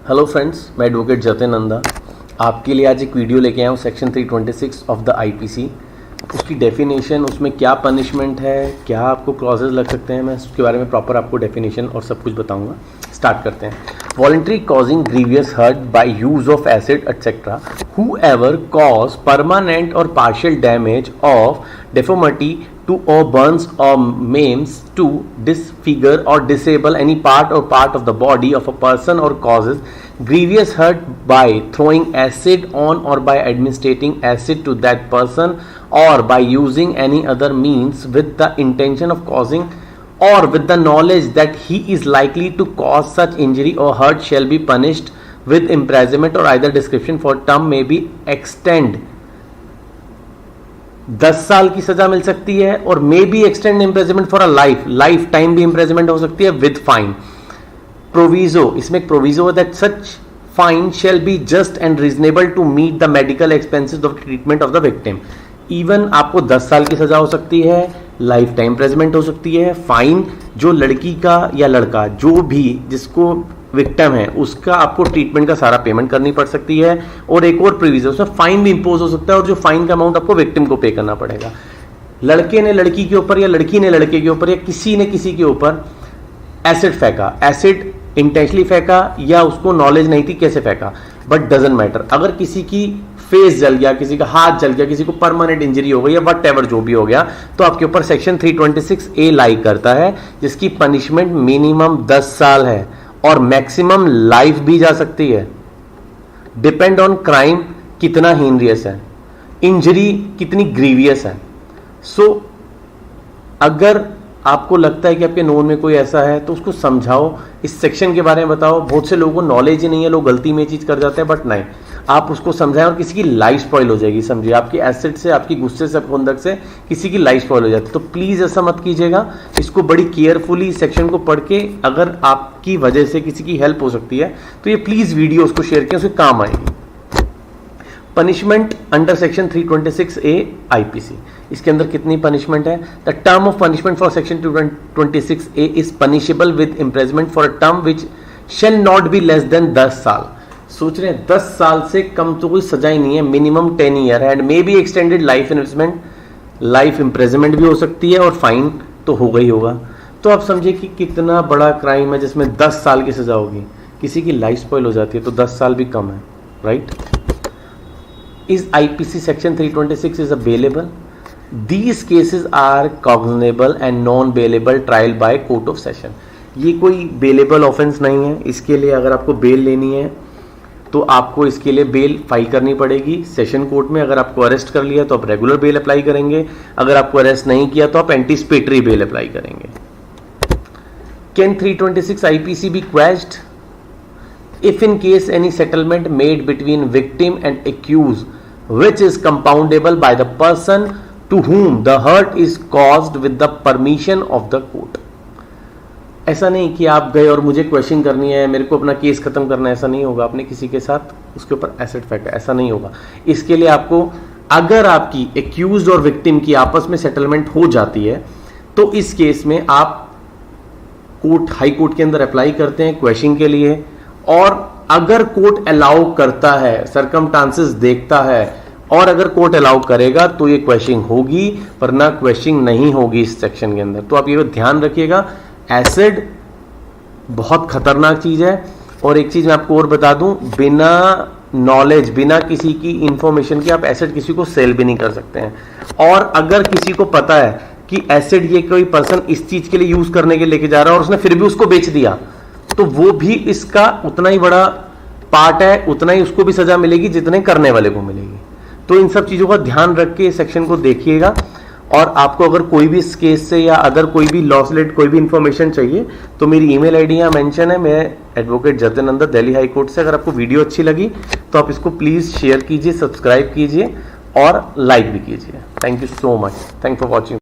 Hello friends, मैं advocate Jatin Nanda आपके लिए आज एक वीडियो लेके आया हूँ सेक्शन 326 ऑफ द आईपीसी। उसकी डेफिनेशन, उसमें क्या पनिशमेंट है, क्या आपको क्लॉजेज लग सकते हैं, मैं उसके बारे में प्रॉपर आपको डेफिनेशन और सब कुछ बताऊंगा। स्टार्ट करते हैं। Voluntary causing grievous hurt by use of acid etcetera whoever cause permanent or partial damage of deformity to or burns or maims to disfigure or disable any part of the body of a person or causes grievous hurt by throwing acid on or by administering acid to that person or by using any other means with the intention of causing or with the knowledge that he is likely to cause such injury or hurt shall be punished with imprisonment or either description for term may be extend 10 साल की सजा मिल सकती है और may be extend imprisonment for a life time भी imprisonment हो सकती है विद फाइन। प्रोविजो, इसमें एक प्रोविजो है that such fine shall be just and reasonable to meet the medical expenses of treatment of the victim. Even आपको 10 साल की सजा हो सकती है, लाइफ टाइम इम्प्रेजमेंट हो सकती है, फाइन जो लड़की का या लड़का जो भी जिसको विक्टिम है उसका आपको ट्रीटमेंट का सारा पेमेंट करनी पड़ सकती है। और एक और प्रोविजन, उसमें फाइन भी इंपोज हो सकता है और जो फाइन का अमाउंट आपको विक्टिम को पे करना पड़ेगा। लड़के ने लड़की के ऊपर या लड़की ने लड़के के ऊपर या किसी ने किसी के ऊपर एसिड फेंका, एसिड इंटेंशनली फेंका या उसको नॉलेज नहीं थी कैसे फेंका, बट डजंट मैटर। अगर किसी की फेस जल गया, किसी का हाथ जल गया, किसी को परमानेंट इंजरी हो गई या वट एवर जो भी हो गया, तो आपके ऊपर सेक्शन 326A लाई करता है, जिसकी पनिशमेंट मिनिमम 10 साल है और मैक्सिमम लाइफ भी जा सकती है। डिपेंड ऑन क्राइम कितना हीनियस है, इंजरी कितनी ग्रीवियस है। सो अगर आपको लगता है कि आपके नोन में कोई ऐसा है तो उसको समझाओ, इस सेक्शन के बारे में बताओ। बहुत से लोगों को नॉलेज ही नहीं है, लोग गलती में चीज कर जाते हैं, बट नहीं, आप उसको समझाएं और किसी की लाइफ स्पॉइल हो जाएगी। समझिए, आपकी एसिड से, आपकी गुस्से से, खुंदक से किसी की लाइफ स्पॉइल हो जाती है। तो प्लीज ऐसा मत कीजिएगा। इसको बड़ी केयरफुली सेक्शन को पढ़ के अगर आपकी वजह से किसी की हेल्प हो सकती है तो ये प्लीज वीडियो उसको शेयर किया, उसके काम आएगी। Punishment under section 326A IPC, इसके अंदर कितनी पनिशमेंट है? The term of punishment for section 226A is punishable with imprisonment for a term which shall not be less than 10 साल। सोच रहे हैं 10 साल से कम तो कोई सजा ही नहीं है, मिनिमम 10 ईयर है, and may be extended life investment, life imprisonment भी हो सकती है और फाइन तो होगा ही होगा। तो आप समझिए कि कितना बड़ा क्राइम है जिसमें 10 साल की सजा होगी। किसी की लाइफ स्पॉइल हो जाती है तो 10 साल भी कम है, right? Is IPC section 326 is available? These cases are cognizable and non-bailable trial by court of session. ये कोई बेलेबल ऑफेंस नहीं है। इसके लिए अगर आपको बेल लेनी है तो आपको इसके लिए बेल फाइल करनी पड़ेगी सेशन कोर्ट में। अगर आपको अरेस्ट कर लिया तो आप रेगुलर बेल अप्लाई करेंगे, अगर आपको अरेस्ट नहीं किया तो आप एंटीसिपेटरी बेल अप्लाई करेंगे। Can 326 IPC be quashed? If in case any settlement made between victim and accused which is compoundable by the person to whom the hurt is caused with the permission of the court. ऐसा नहीं कि आप गए और मुझे question करनी है, मेरे को अपना केस खत्म करना है, ऐसा नहीं होगा। आपने किसी के साथ उसके ऊपर एसिड फेंका, ऐसा नहीं होगा। इसके लिए आपको, अगर आपकी एक्यूज्ड और विक्टिम की आपस में सेटलमेंट हो जाती है तो इस केस में आप कोर्ट, हाई कोर्ट के अंदर अप्लाई करते हैं क्वेश्चन के लिए, और अगर कोर्ट अलाउ करता है, सर्कमस्टांसेस देखता है, और अगर कोर्ट अलाउ करेगा तो ये क्वेश्चन होगी, वरना क्वेश्चन नहीं होगी इस सेक्शन के अंदर। तो आप ये ध्यान रखिएगा, एसिड बहुत खतरनाक चीज है। और एक चीज मैं आपको और बता दूं, बिना नॉलेज, बिना किसी की इंफॉर्मेशन के आप एसिड किसी को सेल भी नहीं कर सकते हैं। और अगर किसी को पता है कि एसिड ये कोई पर्सन इस चीज के लिए यूज करने के लेके जा रहा है और उसने फिर भी उसको बेच दिया, तो वो भी इसका उतना ही बड़ा पार्ट है, उतना ही उसको भी सजा मिलेगी जितने करने वाले को मिलेगी। तो इन सब चीजों का ध्यान रख के इस सेक्शन को देखिएगा। और आपको अगर कोई भी इस केस से या अदर कोई भी लॉ से रिलेटेड कोई भी इंफॉर्मेशन चाहिए तो मेरी ईमेल आईडी यहाँ मेंशन है। मैं advocate Jatin Nanda, Delhi high court से। अगर आपको वीडियो अच्छी लगी तो आप इसको प्लीज शेयर कीजिए, सब्सक्राइब कीजिए और लाइक भी कीजिए। Thank you so much. Thank for watching.